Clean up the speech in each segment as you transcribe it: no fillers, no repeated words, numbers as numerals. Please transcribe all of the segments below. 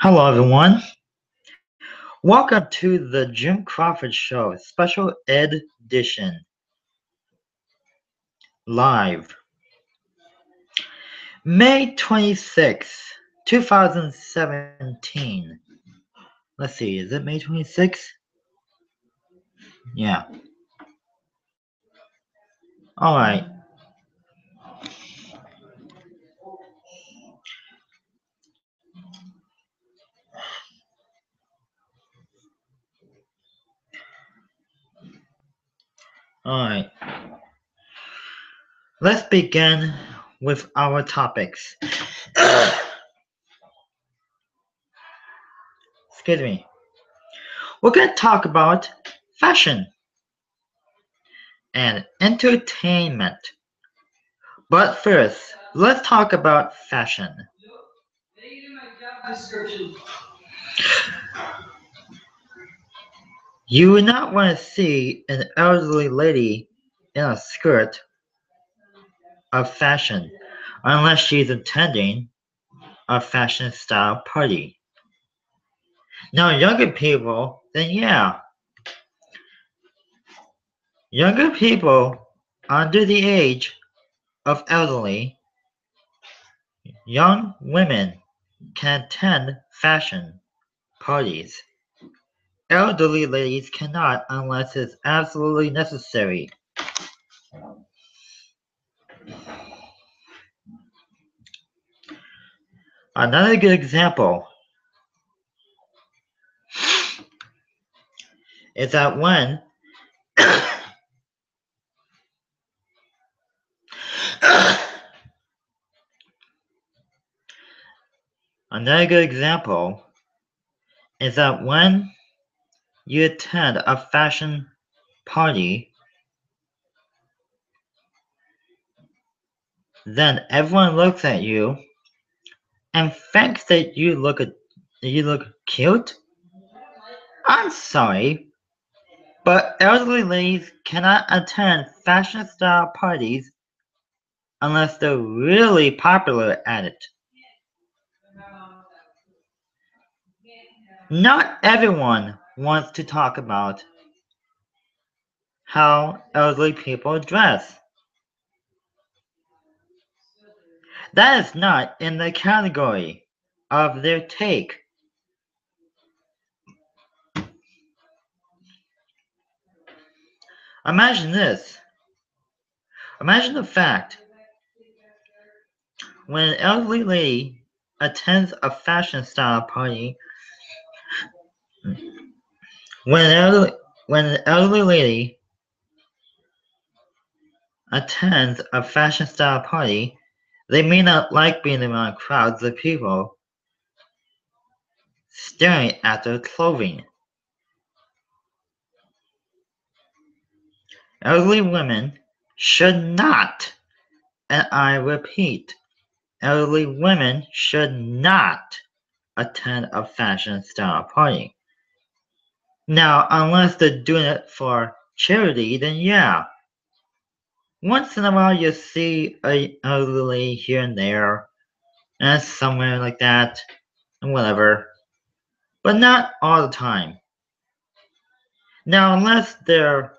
Hello, everyone. Welcome to the Jim Crawford Show, Special Ed Edition, live. May 26th, 2017. Let's see, is it May 26th? Yeah. Alright. Alright. Let's begin with our topics. Excuse me. We're going to talk about fashion and entertainment. But first, let's talk about fashion. You would not want to see an elderly lady in a skirt of fashion unless she's attending a fashion style party. Now, younger people, then yeah. Younger people under the age of elderly, young women can attend fashion parties. Elderly ladies cannot unless it's absolutely necessary. Another good example is that when Another good example is that when you attend a fashion party, then everyone looks at you and thinks that you look cute. I'm sorry, but elderly ladies cannot attend fashion style parties unless they're really popular at it. Not everyone wants to talk about how elderly people dress. That is not in the category of their take. Imagine this. Imagine the fact when an elderly lady attends a fashion style party. When an elderly lady attends a fashion style party, they may not like being around crowds of people staring at their clothing. Elderly women should not, and I repeat, elderly women should not attend a fashion style party. Now, unless they're doing it for charity, then yeah. Once in a while you'll see an elderly lady here and there, and somewhere like that, and whatever. But not all the time. Now, unless they're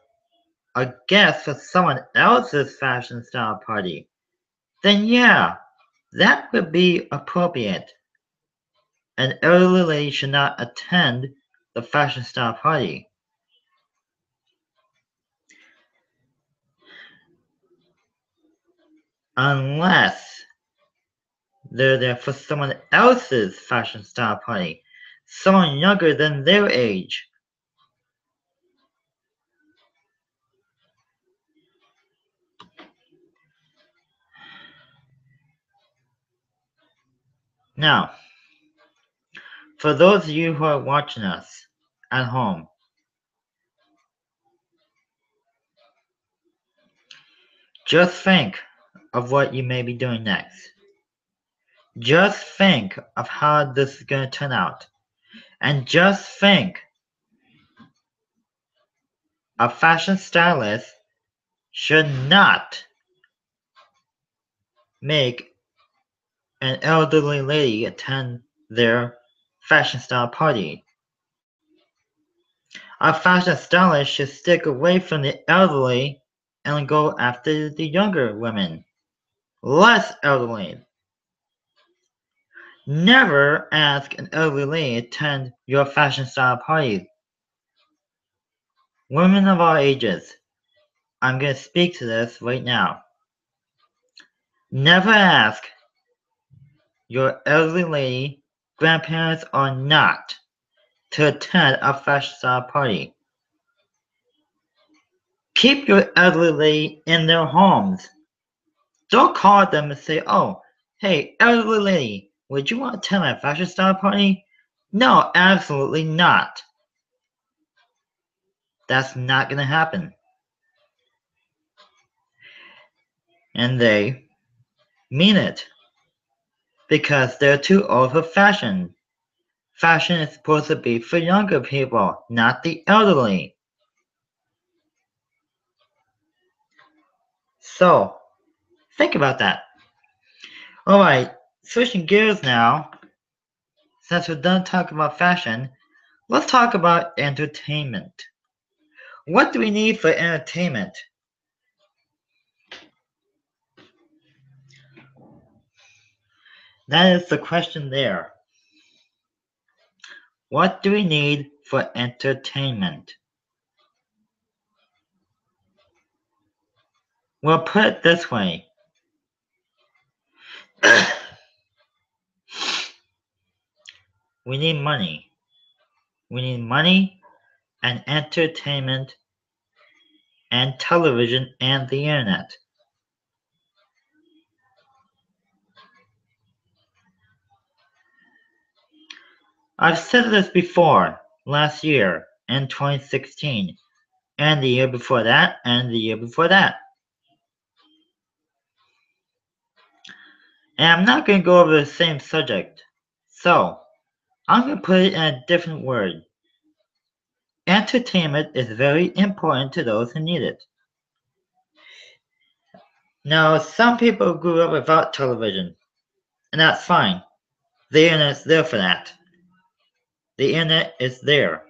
a guest for someone else's fashion style party, then yeah, that would be appropriate. An elderly lady should not attend the fashion style party. Unless they're there for someone else's fashion style party, someone younger than their age. Now, for those of you who are watching us at home, just think of what you may be doing next. Just think of how this is going to turn out. And just think, a fashion stylist should not make an elderly lady attend their fashion style party. A fashion stylist should stick away from the elderly and go after the younger women, less elderly. Never ask an elderly lady to attend your fashion style party. Women of all ages, I'm going to speak to this right now. Never ask your elderly lady, grandparents or not, to attend a fashion style party. Keep your elderly lady in their homes. Don't call them and say, oh, hey, elderly lady, would you want to attend my fashion style party? No, absolutely not. That's not going to happen. And they mean it. Because they're too old for fashion. Fashion is supposed to be for younger people, not the elderly. So, think about that. Alright, switching gears now. Since we're done talking about fashion, let's talk about entertainment. What do we need for entertainment? That is the question there. What do we need for entertainment? Well, put it this way. We need money. We need money and entertainment and television and the internet. I've said this before, last year, in 2016, and the year before that, and the year before that. And I'm not going to go over the same subject. So, I'm going to put it in a different word. Entertainment is very important to those who need it. Now, some people grew up without television, and that's fine. The internet's there for that. The internet is there.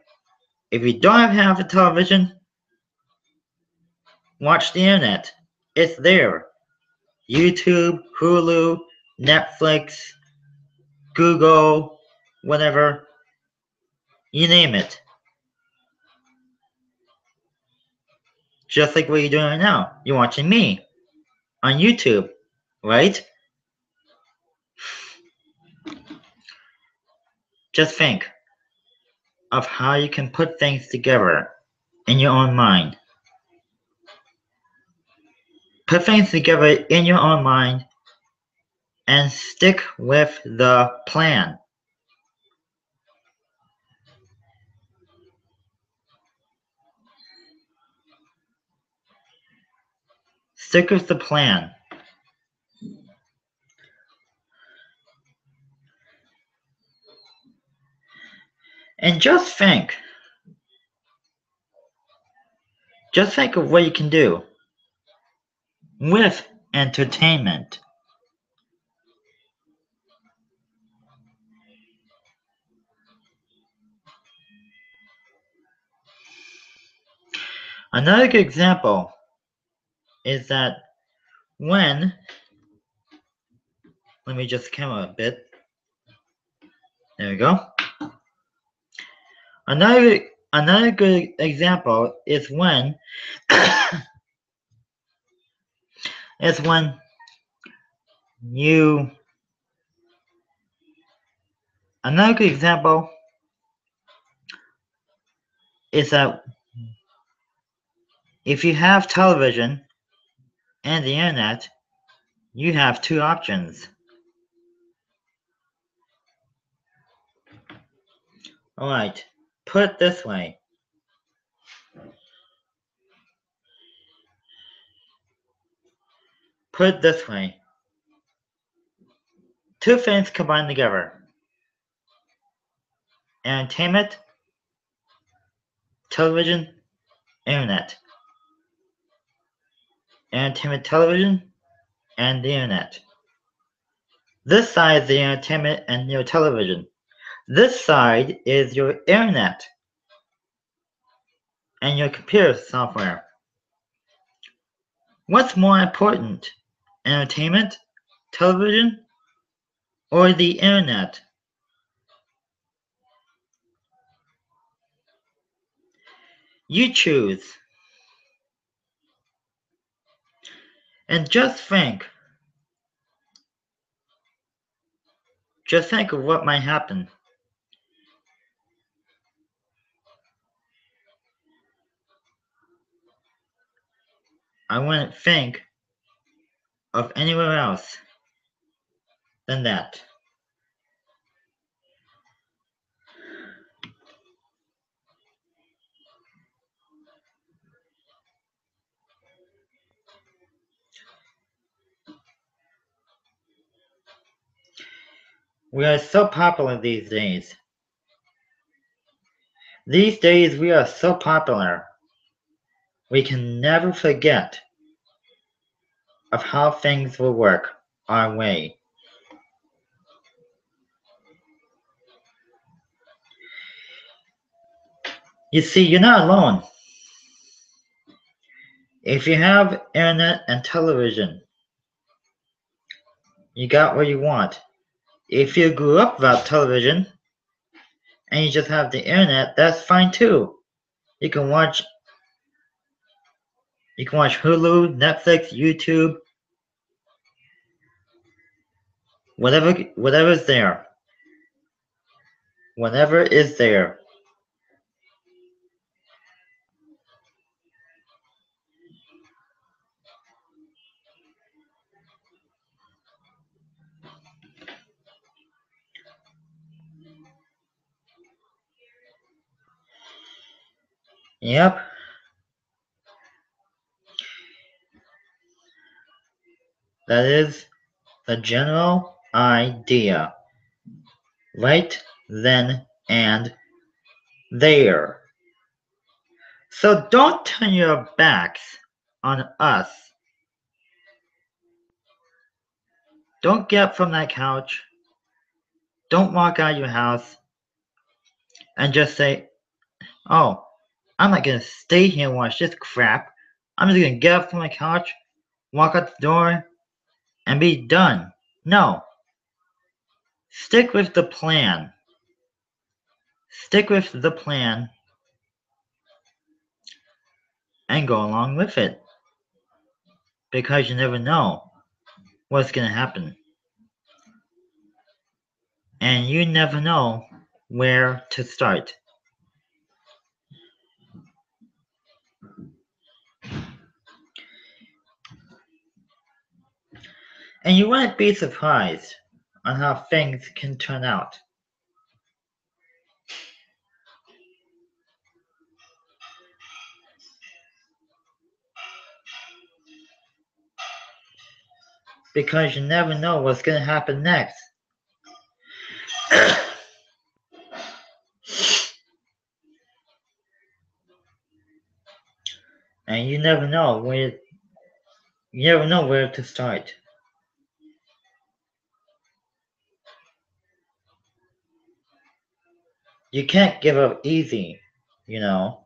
If you don't have a television, watch the internet. It's there. YouTube, Hulu, Netflix, Google, whatever. You name it. Just like what you're doing right now. You're watching me on YouTube, right? Just think of how you can put things together in your own mind. Put things together in your own mind and stick with the plan. Stick with the plan. And just think of what you can do with entertainment. Another good example is that when, let me just come a bit. There we go. Another good example is when you another good example is that if you have television and the internet, you have two options. Alright, put it this way. Put it this way. Two things combined together. Entertainment, television, internet. Entertainment, television, and the internet. This side is the entertainment and your television. This side is your internet and your computer software. What's more important, entertainment, television, or the internet? You choose. And just think of what might happen. I wouldn't think of anywhere else than that. We are so popular these days. These days we are so popular. We can never forget of how things will work our way. You see, you're not alone. If you have internet and television, you got what you want. If you grew up without television and you just have the internet, that's fine too. You can watch Hulu, Netflix, YouTube, whatever's there. Whatever is there. Yep. That is the general idea. Right then and there. So don't turn your backs on us. Don't get up from that couch. Don't walk out of your house and just say, oh, I'm not going to stay here and watch this crap. I'm just going to get up from my couch, walk out the door, and be done. No. Stick with the plan. Stick with the plan and go along with it. Because you never know what's going to happen. And you never know where to start. And you wouldn't be surprised on how things can turn out. Because you never know what's going to happen next. And you never know where to start. You can't give up easy, you know.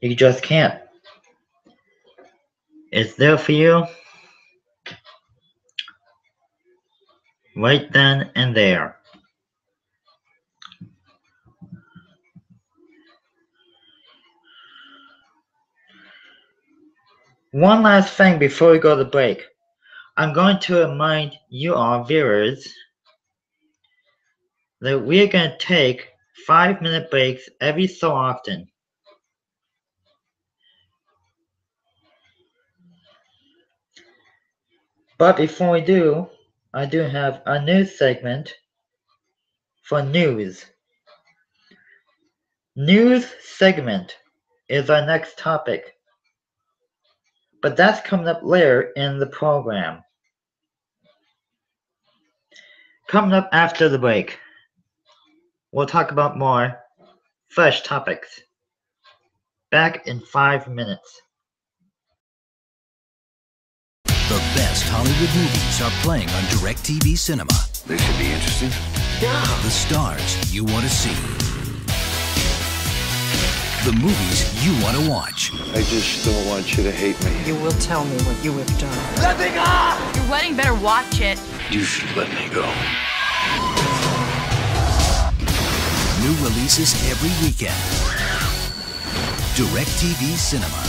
You just can't. It's there for you right then and there. One last thing before we go to break. I'm going to remind you all viewers that we're going to take 5-minute breaks every so often. But before we do, I do have a news segment for news. News segment is our next topic. But that's coming up later in the program. Coming up after the break, we'll talk about more fresh topics. Back in 5 minutes. The best Hollywood movies are playing on DirecTV Cinema. This should be interesting. The stars you want to see. The movies you want to watch. I just don't want you to hate me. You will tell me what you have done. Let me go! Your wedding better watch it. You should let me go. New releases every weekend. DirecTV Cinema.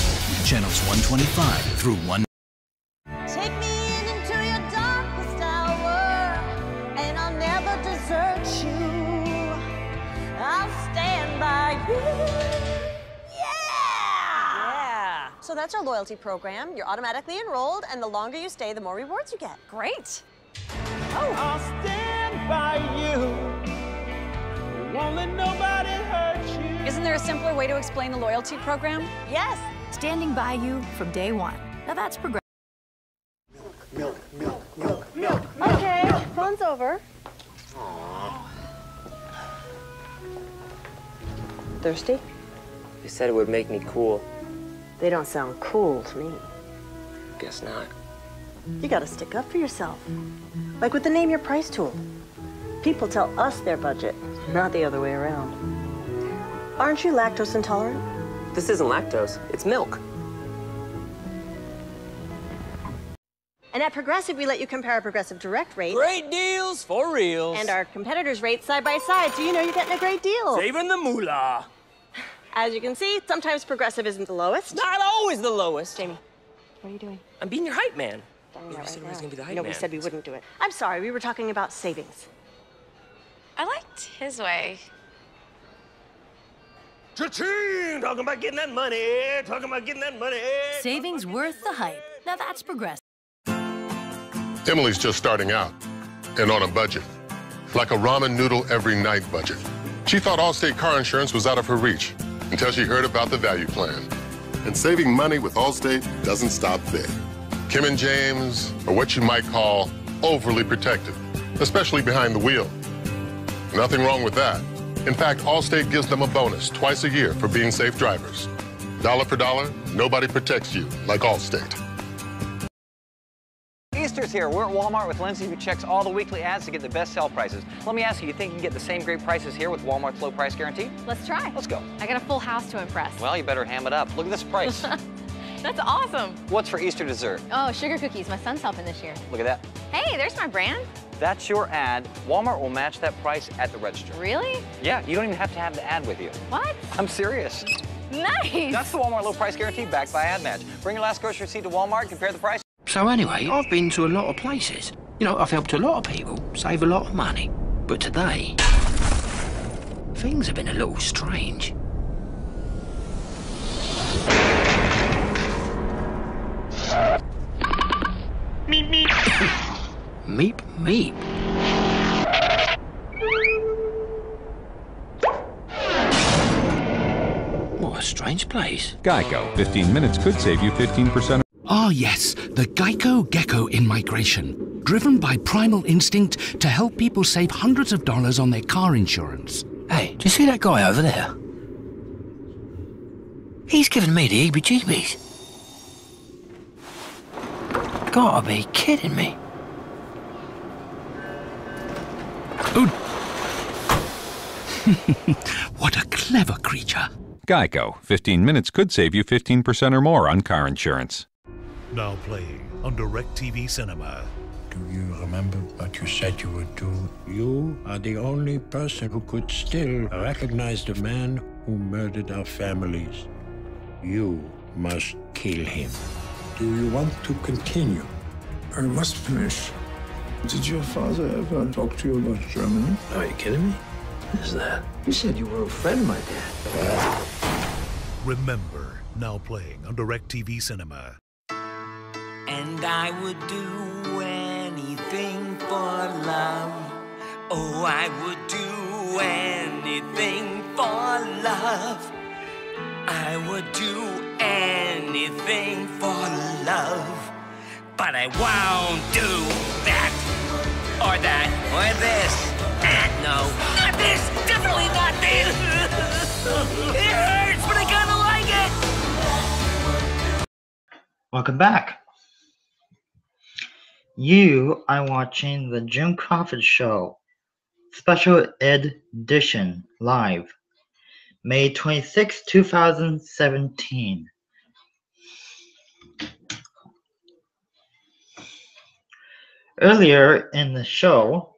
Channels 125 through 1. Take me into your darkest hour, and I'll never desert you. I'll stand by you. Yeah! So that's our loyalty program. You're automatically enrolled, and the longer you stay, the more rewards you get. Great. I'll stand by you. Won't let nobody hurt you. Isn't there a simpler way to explain the loyalty program? Yes. Standing by you from day one. Now that's progressive. Milk. Okay, phone's over. Thirsty? They said it would make me cool. They don't sound cool to me. Guess not. You gotta stick up for yourself. Like with the Name Your Price tool. People tell us their budget, not the other way around. Aren't you lactose intolerant? This isn't lactose, it's milk. And at Progressive, we let you compare our Progressive Direct rate Great deals for reals. and our competitors' rates side by side, so you know you're getting a great deal. Saving the moolah. As you can see, sometimes Progressive isn't the lowest. Not always the lowest. Jamie, what are you doing? I'm being your hype man. Doing You that said right I was now. gonna be the hype No, we man. said we wouldn't do it. I'm sorry, we were talking about savings. I liked his way. Cha-ching! Talking about getting that money. Talking about getting that money. Savings worth the hype. Now that's progressive. Emily's just starting out and on a budget, like a ramen noodle every night budget. She thought Allstate car insurance was out of her reach until she heard about the value plan. And saving money with Allstate doesn't stop there. Kim and James are what you might call overly protective, especially behind the wheel. Nothing wrong with that. In fact, Allstate gives them a bonus twice a year for being safe drivers. Dollar for dollar, nobody protects you like Allstate. Easter's here. We're at Walmart with Lindsay, who checks all the weekly ads to get the best sale prices. Let me ask you, you think you can get the same great prices here with Walmart's low price guarantee? Let's try. Let's go. I got a full house to impress. Well, you better ham it up. Look at this price. That's awesome. What's for Easter dessert? Oh, sugar cookies. My son's helping this year. Look at that. Hey, there's my brand. That's your ad. Walmart will match that price at the register. Really? Yeah, you don't even have to have the ad with you. What? I'm serious. Nice. That's the Walmart low price guarantee backed by Ad Match. Bring your last grocery receipt to Walmart, compare the price. So anyway, I've been to a lot of places. You know, I've helped a lot of people save a lot of money. But today, things have been a little strange. Meep, meep. Meep, meep. What a strange place. Geico. 15 minutes could save you 15%. Ah, yes, the Geico Gecko in migration. Driven by primal instinct to help people save hundreds of dollars on their car insurance. Hey, do you see that guy over there? He's giving me the heebie-jeebies. Gotta be kidding me. Oh. What a clever creature. Geico. 15 minutes could save you 15% or more on car insurance. Now playing on DirecTV Cinema. Do you remember what you said you would do? You are the only person who could still recognize the man who murdered our families. You must kill him. Do you want to continue? I must finish. Did your father ever talk to you about Germany? Are you kidding me? What is that? You said you were a friend of my dad. Remember, now playing on DirecTV Cinema. And I would do anything for love. Oh, I would do anything for love. I would do anything for love. But I won't do that, or that, or this. No, not this, definitely not this. It hurts, but I kinda like it. Welcome back. You are watching the Jim Crawford Show Special Edition Live, May 26, 2017. Earlier in the show,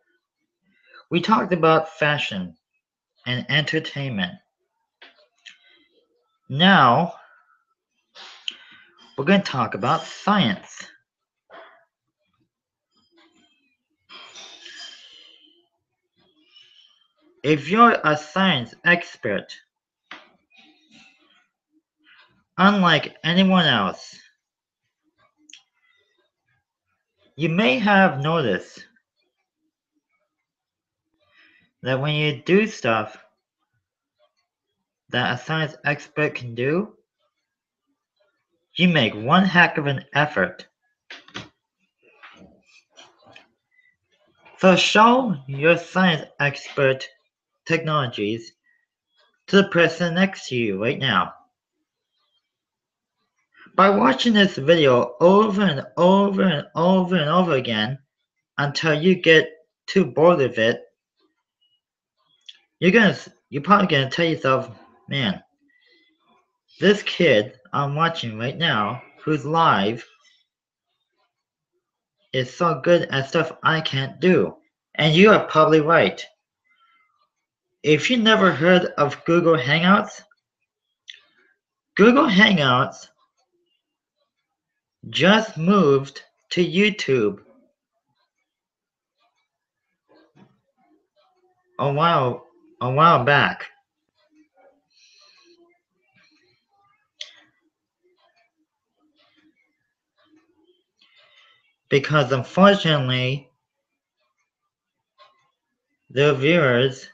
we talked about fashion and entertainment. Now, we're going to talk about science. If you're a science expert, unlike anyone else, you may have noticed that when you do stuff that a science expert can do, you make one heck of an effort. So show your science expert technologies to the person next to you right now. By watching this video over and over and over and over again until you get too bored of it, you're probably gonna tell yourself, man, this kid I'm watching right now, who's live, is so good at stuff I can't do. And you are probably right. If you never heard of Google Hangouts, Google Hangouts just moved to YouTube a while back. Because unfortunately, the viewers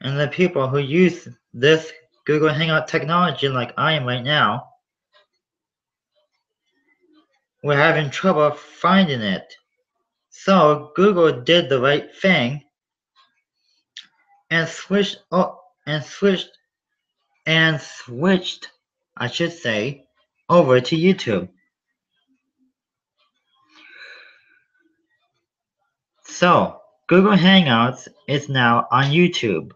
and the people who use this Google Hangout technology like I am right now, we're having trouble finding it. So Google did the right thing and switched, I should say, over to YouTube. So Google Hangouts is now on YouTube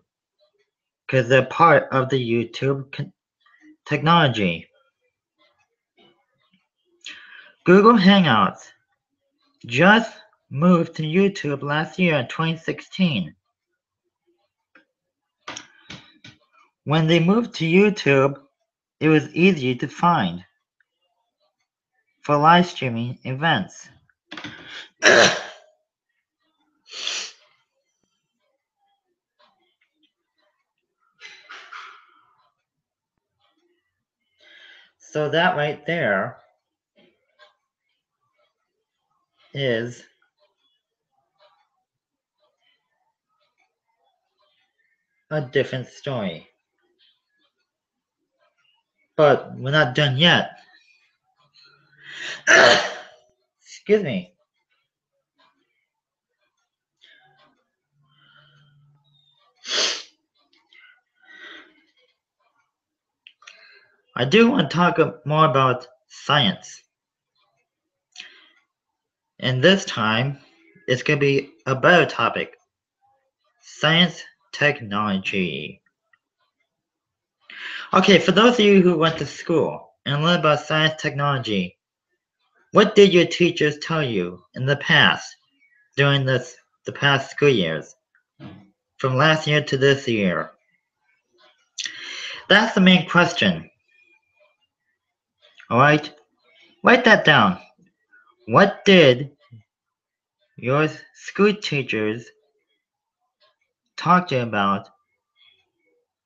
because they're part of the YouTube technology. Google Hangouts just moved to YouTube last year in 2016. When they moved to YouTube, it was easy to find for live streaming events. So that right there is a different story. But we're not done yet. Excuse me. I do want to talk more about science. And this time, it's going to be a better topic. Science technology. Okay, for those of you who went to school and learned about science technology, what did your teachers tell you in the past during the past school years? From last year to this year? That's the main question. Alright? Write that down. What did your school teachers talk to you about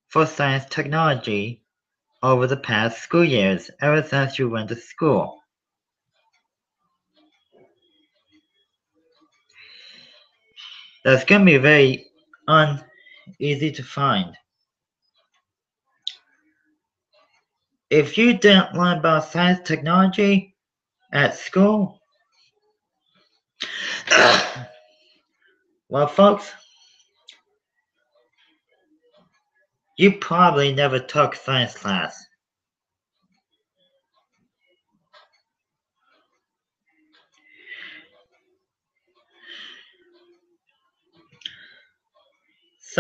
for science technology over the past school years, ever since you went to school? That's going to be very uneasy to find. If you didn't learn about science technology at school, well, folks, you probably never took science class.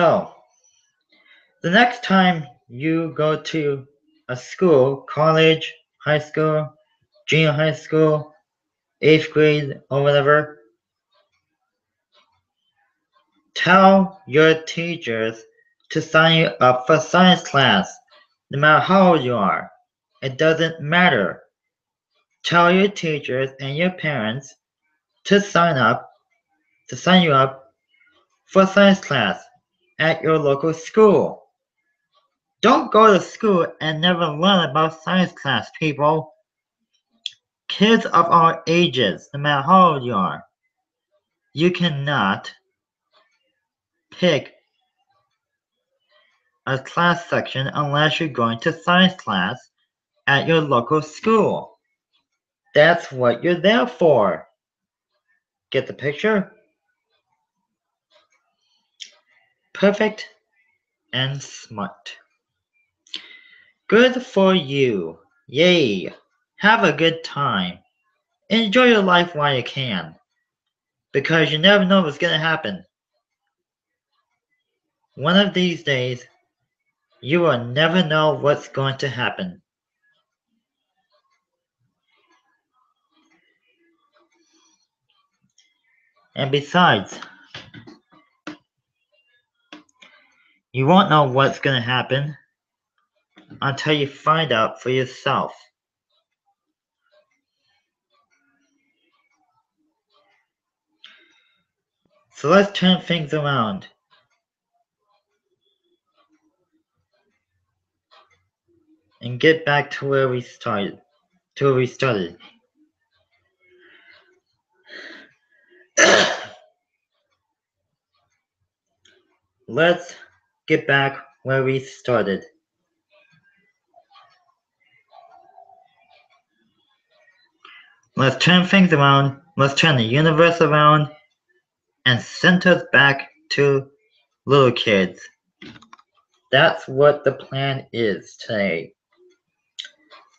So, the next time you go to a school, college, high school, junior high school, 8th grade, or whatever, tell your teachers to sign you up for science class, no matter how old you are. It doesn't matter. Tell your teachers and your parents to sign you up for science class at your local school. Don't go to school and never learn about science class, people. Kids of all ages, no matter how old you are, you cannot pick a class section unless you're going to science class at your local school. That's what you're there for. Get the picture? Perfect and smart. Good for you. Yay. Have a good time. Enjoy your life while you can, because you never know what's going to happen. One of these days, you will never know what's going to happen. And besides, you won't know what's going to happen until you find out for yourself. So let's turn things around. And get back to where we started. Let's get back where we started. Let's turn things around. Let's turn the universe around and send us back to little kids. That's what the plan is today.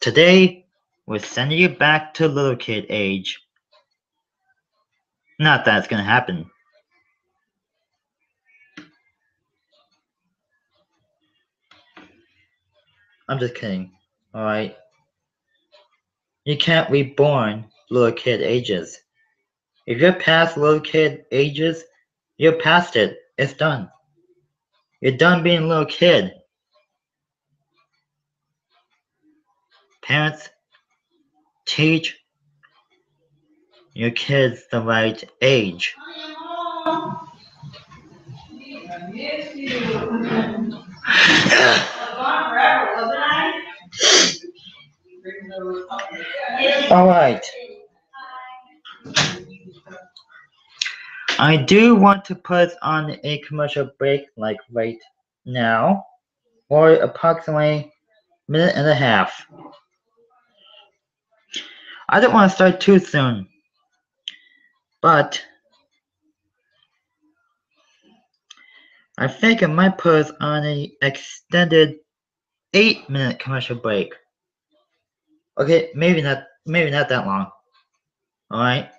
Today, we're sending you back to little kid age. Not that it's going to happen. I'm just kidding, alright? You can't reborn little kid ages. If you're past little kid ages, you're past it. It's done. You're done being a little kid. Parents, teach your kids the right age. Alright. I do want to put on a commercial break like right now, or approximately a minute and a half. I don't want to start too soon, but I think I might put us on an extended 8-minute commercial break. Okay, maybe not that long. Alright.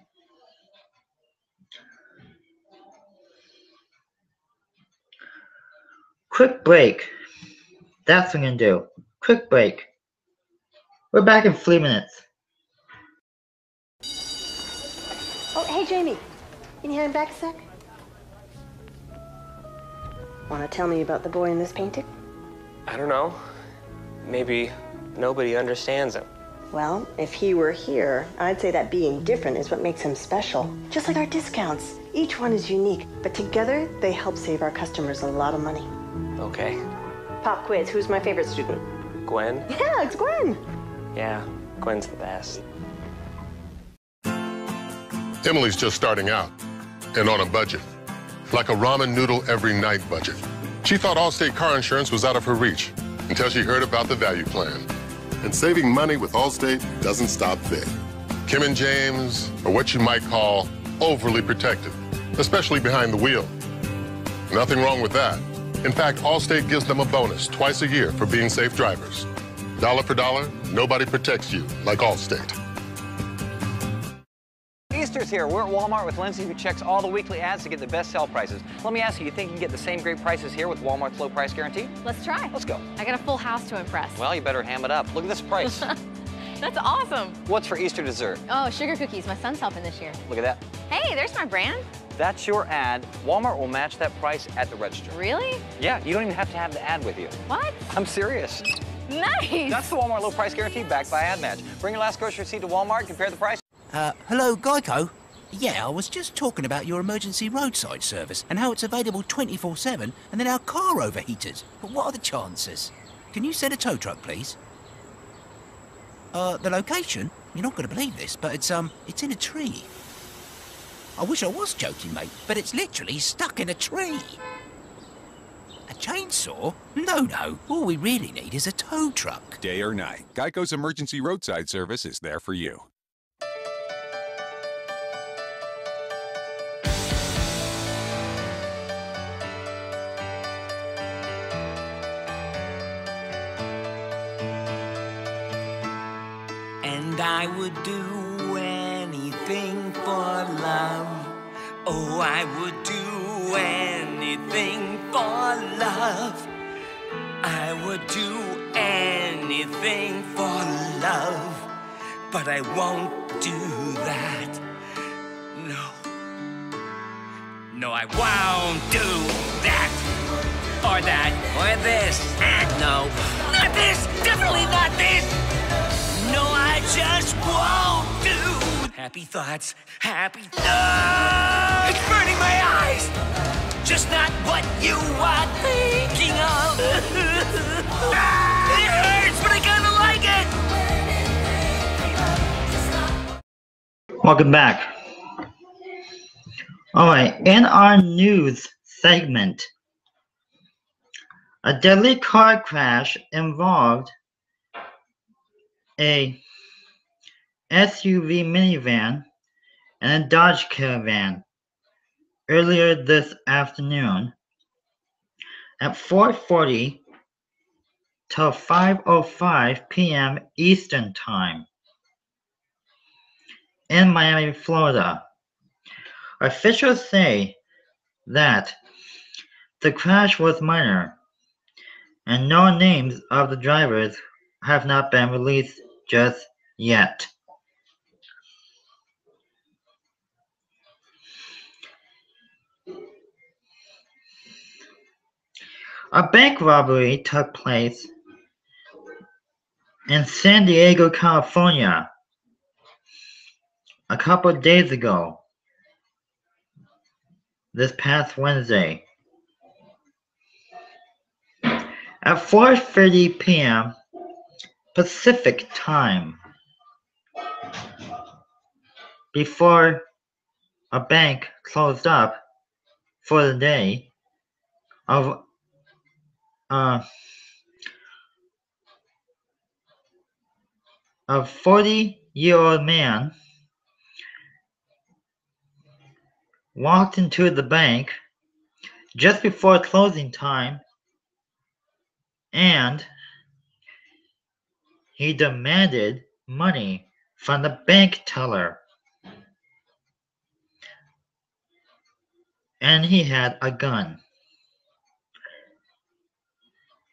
Quick break. That's what I'm gonna do. Quick break. We're back in 3 minutes. Oh, hey, Jamie. Can you hand back a sec? Want to tell me about the boy in this painting? I don't know. Maybe nobody understands him. Well, if he were here, I'd say that being different is what makes him special. Just like our discounts. Each one is unique, but together they help save our customers a lot of money. Okay. Pop quiz, who's my favorite student? Gwen? Yeah, it's Gwen. Yeah, Gwen's the best. Emily's just starting out and on a budget. Like a ramen noodle every night budget. She thought Allstate car insurance was out of her reach until she heard about the value plan. And saving money with Allstate doesn't stop there. Kim and James are what you might call overly protective, especially behind the wheel. Nothing wrong with that. In fact, Allstate gives them a bonus twice a year for being safe drivers. Dollar for dollar, nobody protects you like Allstate. Easter's here. We're at Walmart with Lindsay, who checks all the weekly ads to get the best sale prices. Let me ask you, you think you can get the same great prices here with Walmart's low price guarantee? Let's try. Let's go. I got a full house to impress. Well, you better ham it up. Look at this price. That's awesome. What's for Easter dessert? Oh, sugar cookies. My son's helping this year. Look at that. Hey, there's my brand. That's your ad. Walmart will match that price at the register. Really? Yeah, you don't even have to have the ad with you. What? I'm serious. Nice. That's the Walmart low price guarantee backed by Ad Match. Bring your last grocery receipt to Walmart, compare the price. Hello, Geico? Yeah, I was just talking about your emergency roadside service and how it's available 24/7 and then our car overheated. But what are the chances? Can you send a tow truck, please? The location? You're not going to believe this, but it's in a tree. I wish I was joking, mate, but it's literally stuck in a tree. A chainsaw? No. All we really need is a tow truck. Day or night, Geico's emergency roadside service is there for you. And I would do anything for love. Oh, I would do anything for love. I would do anything for love. But I won't do that. No, I won't do that. Or that, or this. No, not this. Definitely not this. No, I just won't do. Happy thoughts, happy thoughts. It's burning my eyes. Just not what you are thinking of. It hurts, but I kinda like it. Welcome back. Alright, in our news segment, a deadly car crash involved a SUV minivan and a Dodge Caravan earlier this afternoon at 4:40 till 5:05 p.m. Eastern Time in Miami, Florida. Officials say that the crash was minor and no names of the drivers have not been released just yet. A bank robbery took place in San Diego, California a couple of days ago, this past Wednesday. At 4:30 p.m. Pacific Time, before a bank closed up for the day, of a 40-year-old man walked into the bank just before closing time and he demanded money from the bank teller. And he had a gun.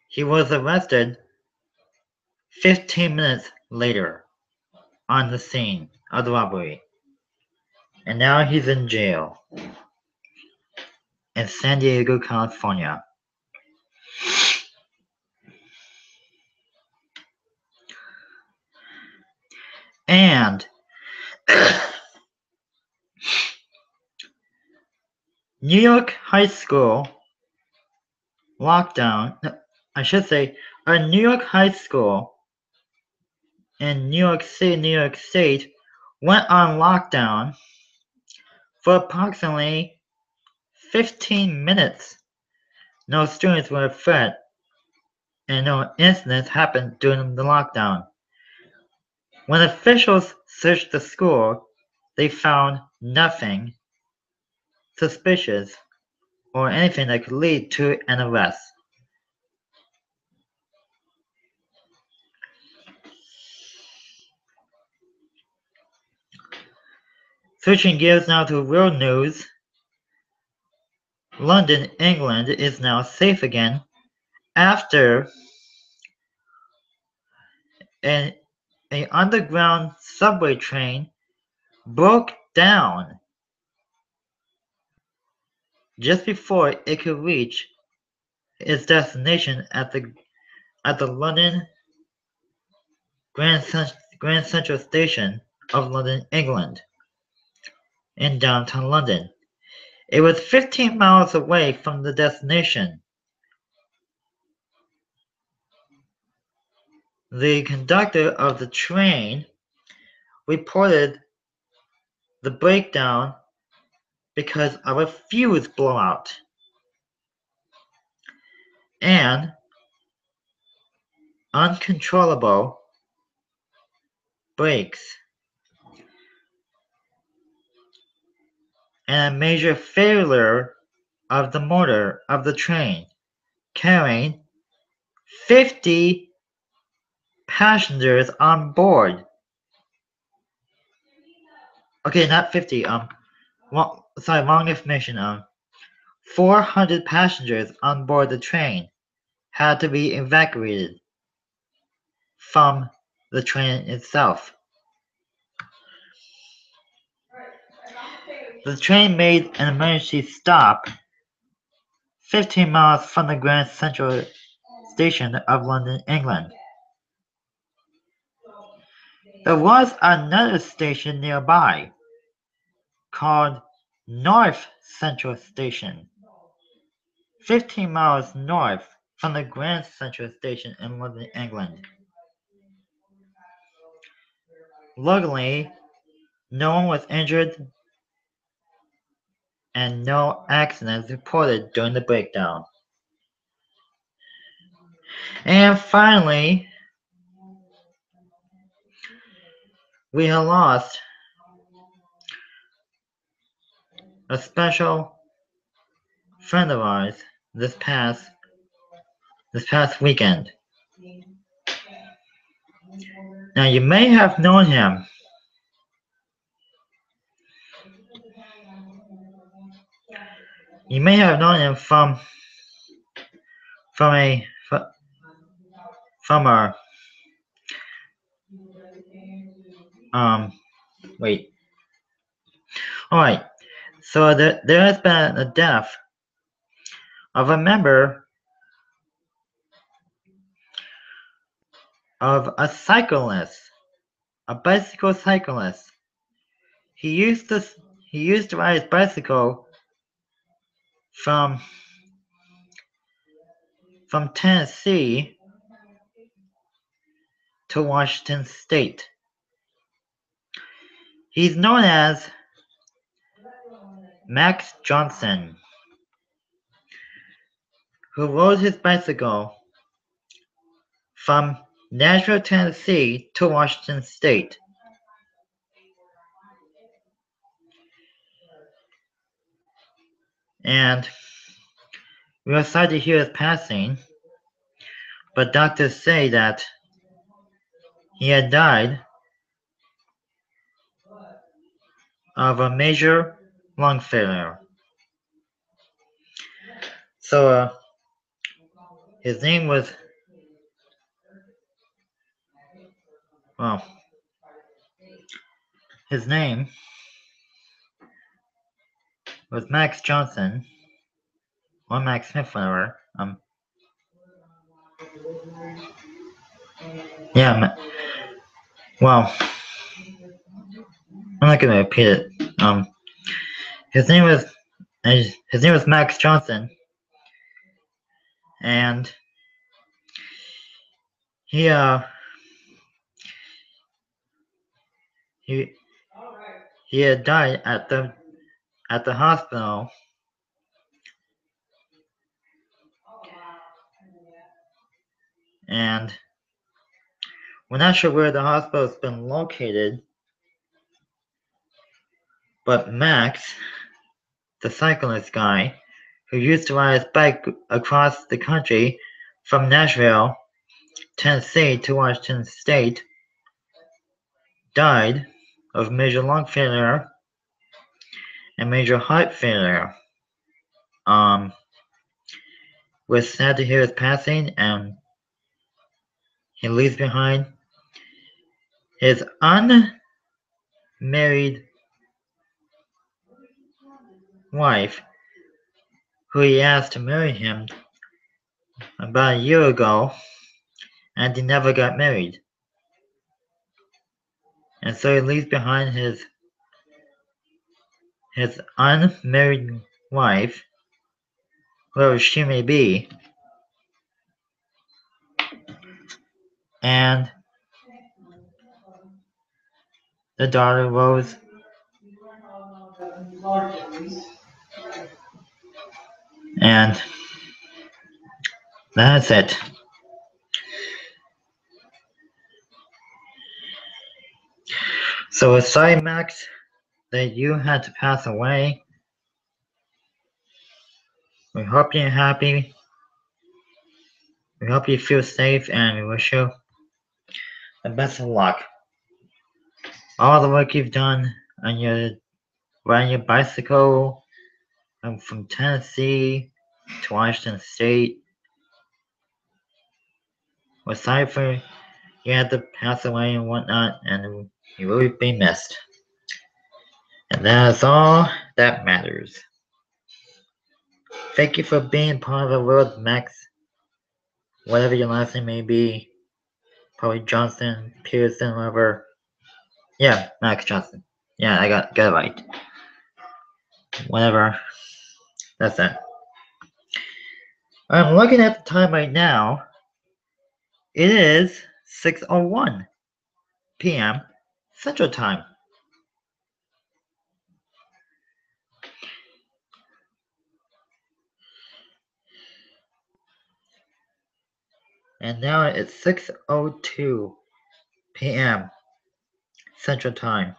He was arrested 15 minutes later on the scene of the robbery. And now he's in jail in San Diego, California. And New York high school lockdown, I should say, a New York high school in New York City, New York State, went on lockdown for approximately 15 minutes. No students were affected and no incidents happened during the lockdown. When officials searched the school, they found nothing suspicious or anything that could lead to an arrest. Switching gears now to real news. London, England is now safe again after an underground subway train broke down just before it could reach its destination at the London Grand Central Station of London, England, in downtown London. It was 15 miles away from the destination. The conductor of the train reported the breakdown because of a fuse blowout and uncontrollable brakes and a major failure of the motor of the train carrying 50 passengers on board. Okay, not 50. Wrong information. 400 passengers on board the train had to be evacuated from the train itself. The train made an emergency stop 15 miles from the Grand Central Station of London, England. There was another station nearby called North Central Station, 15 miles north from the Grand Central Station in London, England. Luckily, no one was injured and no accidents reported during the breakdown. And finally, we have lost a special friend of ours this past weekend. Now you may have known him. You may have known him from our wait. Alright, so there has been a death of a member of a cyclist, a bicycle cyclist. He used to ride his bicycle from Tennessee to Washington State. He's known as Max Johnson, who rode his bicycle from Nashville, Tennessee to Washington State. And we are sorry to hear his passing, but doctors say that he had died of a major lung failure. So his name was, his name was Max Johnson, or Max Smith, whatever. Well, I'm not gonna repeat it. His name was Max Johnson, and he had died at the hospital, and we're not sure where the hospital has been located, but Max, the cyclist guy, who used to ride his bike across the country from Nashville, Tennessee to Washington State, died of major lung failure a major heart failure. Was sad to hear his passing, and he leaves behind his unmarried wife, who he asked to marry him about a year ago, and he never got married. And so he leaves behind his unmarried wife, whoever she may be, and the daughter Rose. And that's it. So we're sorry, Max, that you had to pass away. We hope you're happy. We hope you feel safe, and we wish you the best of luck. All the work you've done on your riding your bicycle from Tennessee to Washington State. We're sorry for you had to pass away and whatnot, and you will be missed. And that is all that matters. Thank you for being part of the world, Max. Whatever your last name may be. Probably Johnson, Pearson, whatever. Yeah, Max Johnson. Yeah, I got it right. Whatever. That's it. I'm looking at the time right now. It is 6:01 p.m. Central Time. And now it's 6:02 p.m. Central Time.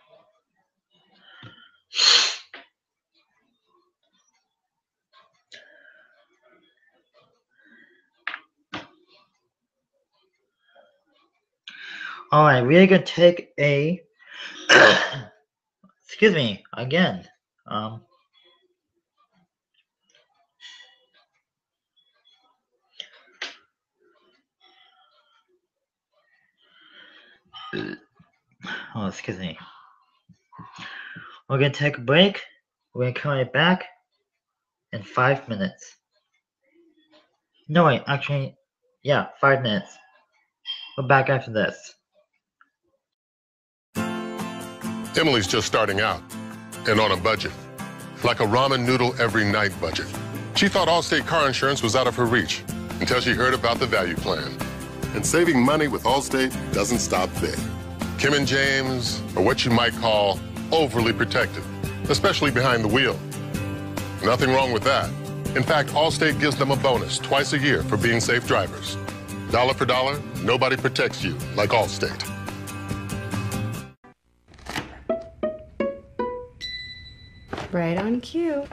Alright, we're gonna take a excuse me, again. Oh, excuse me. We're gonna take a break. We're gonna come right back in 5 minutes. No, wait, actually, yeah, 5 minutes. We're back after this. Emily's just starting out and on a budget, like a ramen noodle every night budget. She thought Allstate car insurance was out of her reach until she heard about the value plan. And saving money with Allstate doesn't stop there. Kim and James are what you might call overly protective, especially behind the wheel. Nothing wrong with that. In fact, Allstate gives them a bonus twice a year for being safe drivers. Dollar for dollar, nobody protects you like Allstate. Right on cue.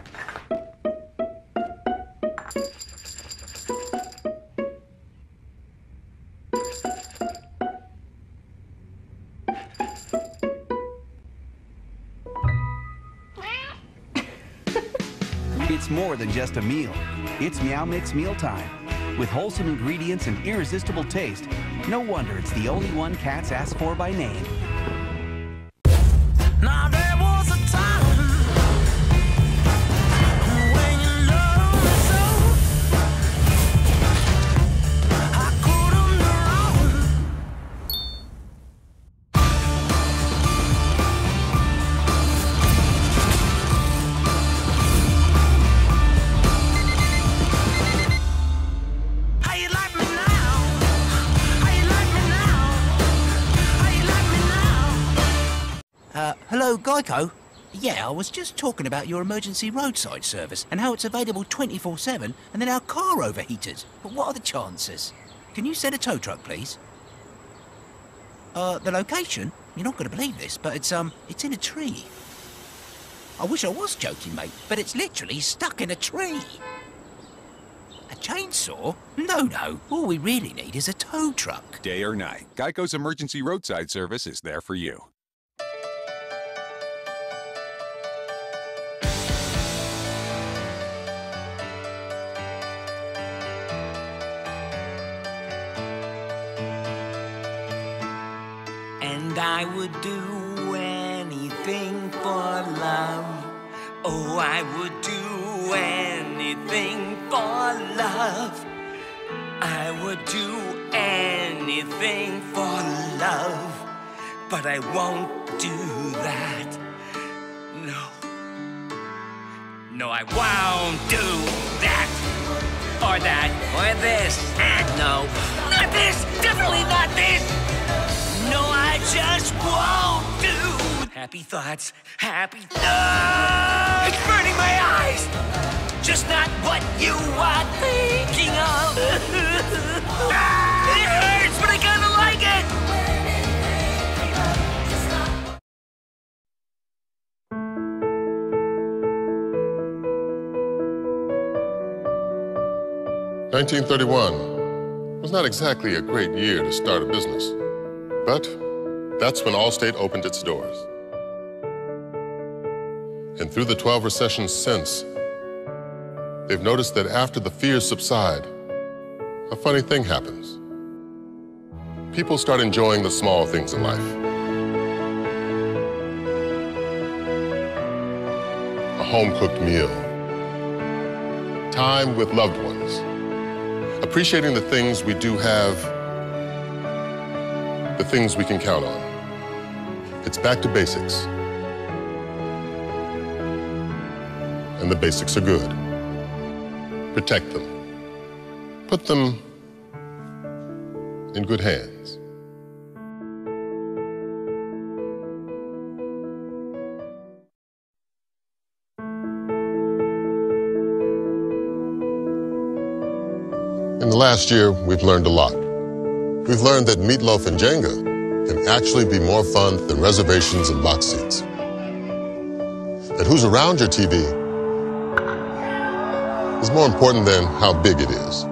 It's more than just a meal. It's Meow Mix Mealtime. With wholesome ingredients and irresistible taste, no wonder it's the only one cats ask for by name. Now there was a time when you loved me so. I couldn't run. How you like me now? How you like me now? How you like me now? Hello, Geico? Yeah, I was just talking about your emergency roadside service and how it's available 24/7 and then our car overheated. But what are the chances? Can you send a tow truck, please? The location? You're not going to believe this, but it's in a tree. I wish I was joking, mate, but it's literally stuck in a tree. A chainsaw? No. All we really need is a tow truck. Day or night, Geico's emergency roadside service is there for you. And I would do anything for love. Oh, I would do anything for love. I would do anything for love. But I won't do that. No. No, I won't do that. Or that. Or this. No. Not this. Definitely not this. No, I just won't do. Happy thoughts. Happy thoughts. It's burning my eyes. Just not what you are thinking of. It hurts, but I kind of like it. 1931 was not exactly a great year to start a business, but that's when Allstate opened its doors. And through the 12 recessions since, they've noticed that after the fears subside, a funny thing happens. People start enjoying the small things in life. A home-cooked meal, time with loved ones, appreciating the things we do have, the things we can count on. It's back to basics. And the basics are good. Protect them. Put them in good hands. In the last year, we've learned a lot. We've learned that meatloaf and Jenga can actually be more fun than reservations and box seats. That who's around your TV is more important than how big it is.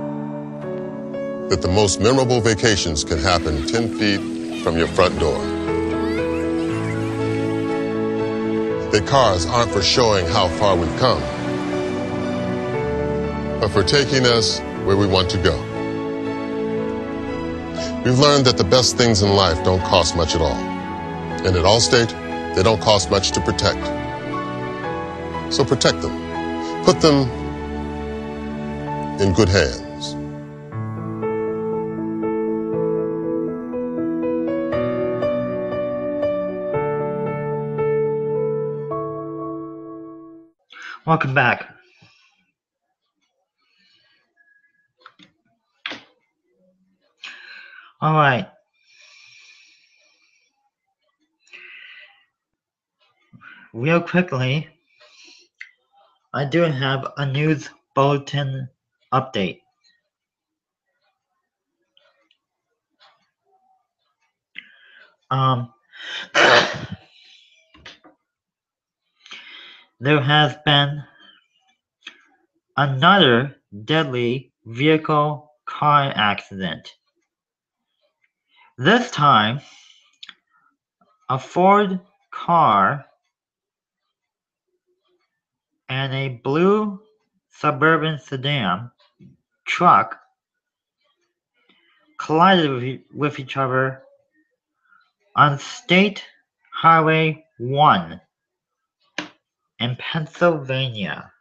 That the most memorable vacations can happen 10 feet from your front door. That cars aren't for showing how far we've come, but for taking us where we want to go. We've learned that the best things in life don't cost much at all. And at Allstate, they don't cost much to protect. So protect them. Put them in good hands. Welcome back. All right. Real quickly, I do have a news bulletin update. There has been another deadly vehicle car accident. This time, a Ford car and a blue suburban sedan truck collided with each other on State Highway 1 in Pennsylvania.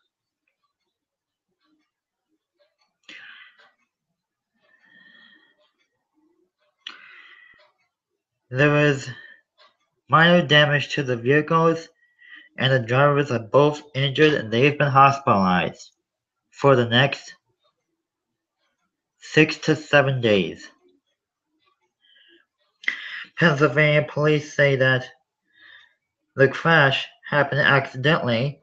There was minor damage to the vehicles, and the drivers are both injured and they've been hospitalized for the next 6 to 7 days. Pennsylvania police say that the crash happened accidentally.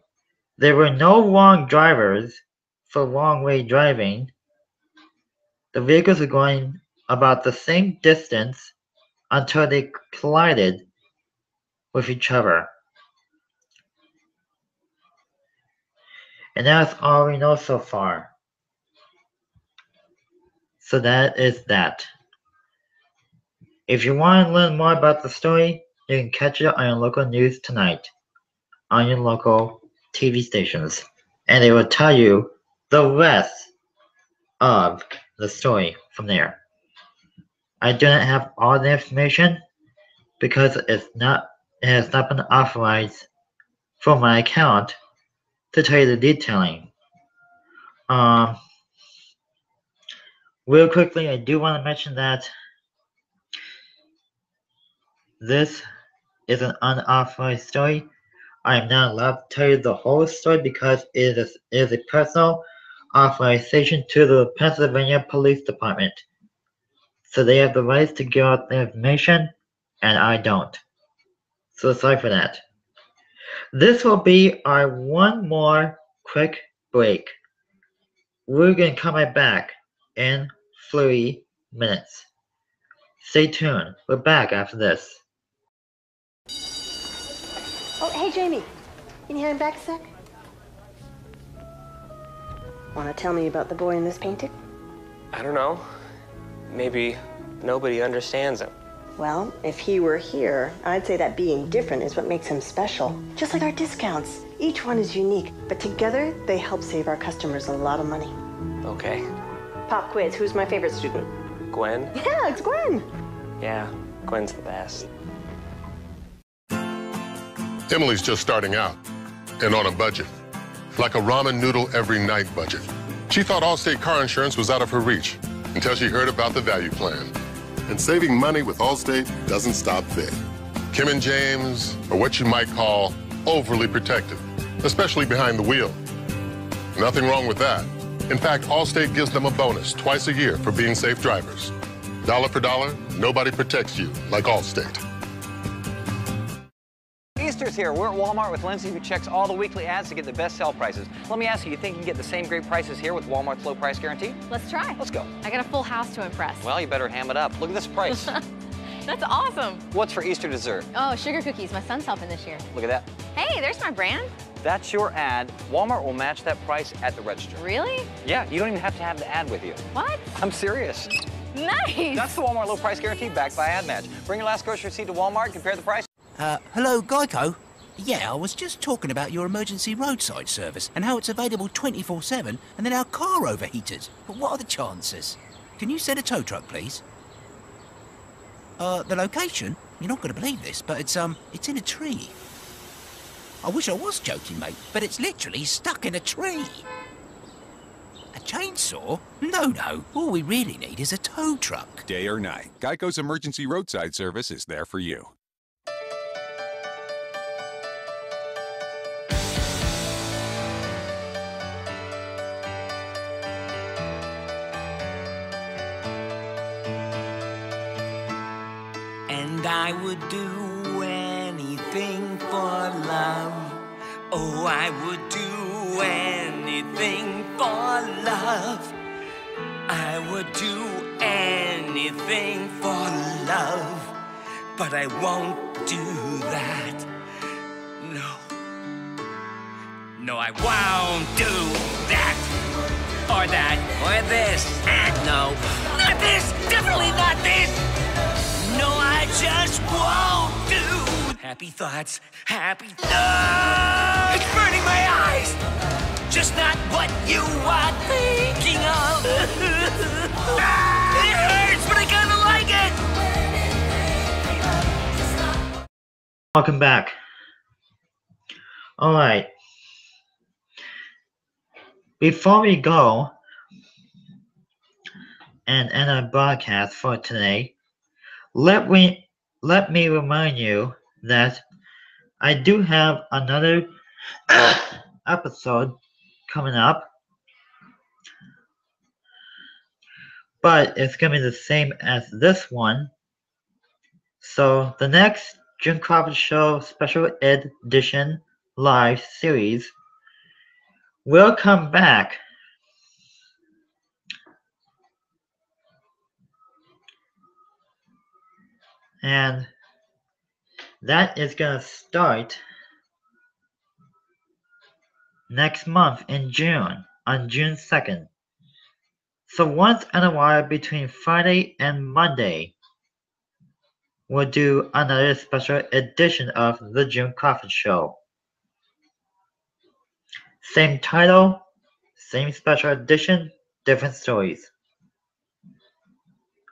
There were no wrong drivers for wrong-way driving. The vehicles were going about the same distance until they collided with each other. And that's all we know so far. So that is that. If you want to learn more about the story, you can catch it on your local news tonight, on your local TV stations, and they will tell you the rest of the story from there. I do not have all the information because it has not been authorized from my account to tell you the detailing. Real quickly, I do want to mention that this is an unauthorized story. I am not allowed to tell you the whole story because it is a personal authorization to the Pennsylvania Police Department. So they have the rights to give out the information, and I don't. So sorry for that. This will be our one more quick break. We're going to come right back in 3 minutes. Stay tuned. We're back after this. Oh, hey, Jamie. Can you hand back a sec? Want to tell me about the boy in this painting? I don't know. Maybe nobody understands him. Well, if he were here, I'd say that being different is what makes him special. Just like our discounts. Each one is unique, but together they help save our customers a lot of money. Okay. Pop quiz, who's my favorite student? Gwen? Yeah, it's Gwen. Yeah, Gwen's the best. Emily's just starting out and on a budget. Like a ramen noodle every night budget. She thought Allstate car insurance was out of her reach until she heard about the value plan. And saving money with Allstate doesn't stop there. Kim and James are what you might call overly protective, especially behind the wheel. Nothing wrong with that. In fact, Allstate gives them a bonus twice a year for being safe drivers. Dollar for dollar, nobody protects you like Allstate. Easter's here. We're at Walmart with Lindsay, who checks all the weekly ads to get the best sale prices. Let me ask you, you think you can get the same great prices here with Walmart's low price guarantee? Let's try. Let's go. I got a full house to impress. Well, you better ham it up. Look at this price. That's awesome. What's for Easter dessert? Oh, sugar cookies. My son's helping this year. Look at that. Hey, there's my brand. That's your ad. Walmart will match that price at the register. Really? Yeah, you don't even have to have the ad with you. What? I'm serious. Nice. That's the Walmart low price guarantee backed by Ad Match. Bring your last grocery receipt to Walmart, compare the price. Hello, Geico? Yeah, I was just talking about your emergency roadside service and how it's available 24/7 and then our car overheated. But what are the chances? Can you send a tow truck, please? The location? You're not going to believe this, but it's in a tree. I wish I was joking, mate, but it's literally stuck in a tree. A chainsaw? No. All we really need is a tow truck. Day or night, Geico's emergency roadside service is there for you. And I would do anything for love. Oh, I would do anything for love. I would do anything for love. But I won't do that. No, I won't do that. Or that. Or this. No. Not this. Definitely not this. No, I just won't do. Happy thoughts, happy. No! It's burning my eyes! Just not what you are thinking of. It hurts, but I kinda like it! Welcome back. Alright. Before we go and end our broadcast for today, let me remind you that I do have another episode coming up, but it's going to be the same as this one. So the next Jim Crawford Show Special Edition live series will come back and that is going to start next month in June, on June 2nd. So once in a while between Friday and Monday, we'll do another special edition of The Jim Crawford Show. Same title, same special edition, different stories.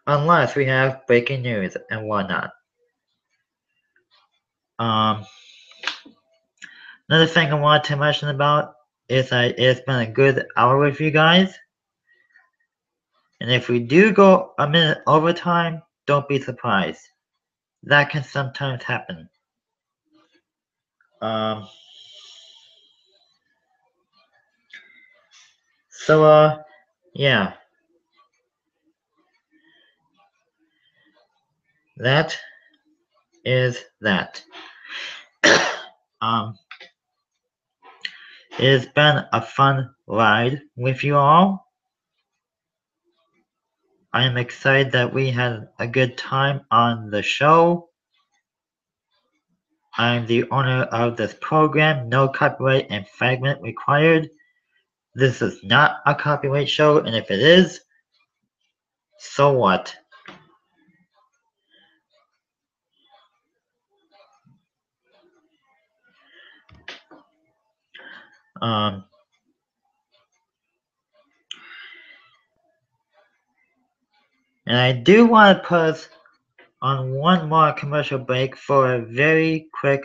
Unless we have breaking news and whatnot. Another thing I wanted to mention about is that it's been a good hour with you guys. And if we do go a minute over time, don't be surprised. That can sometimes happen. Yeah. That is that. It has been a fun ride with you all. I am excited that we had a good time on the show. I'm the owner of this program, no copyright and fragment required. This is not a copyright show, and if it is, so what? And I do want to put us on one more commercial break for a very quick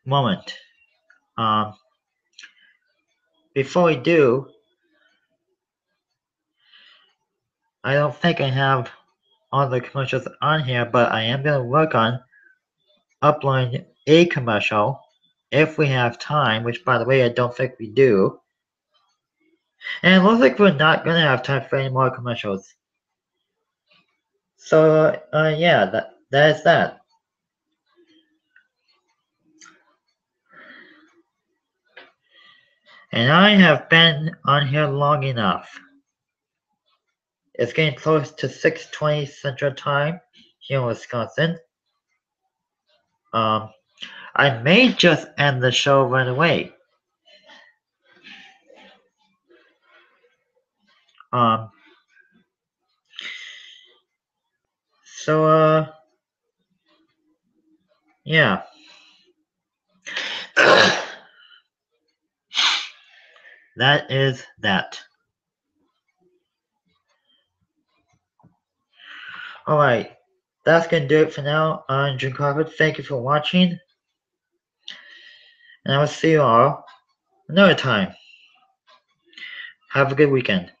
moment. Before we do, I don't think I have all the commercials on here, but I am going to work on uploading a commercial if we have time, which by the way I don't think we do. And it looks like we're not going to have time for any more commercials. So yeah, that is that. And I have been on here long enough. It's getting close to 6:20 Central Time here in Wisconsin. I may just end the show right away. Yeah. That is that. Alright, that's gonna do it for now. I'm Jim Crawford. Thank you for watching. And I will see you all another time. Have a good weekend.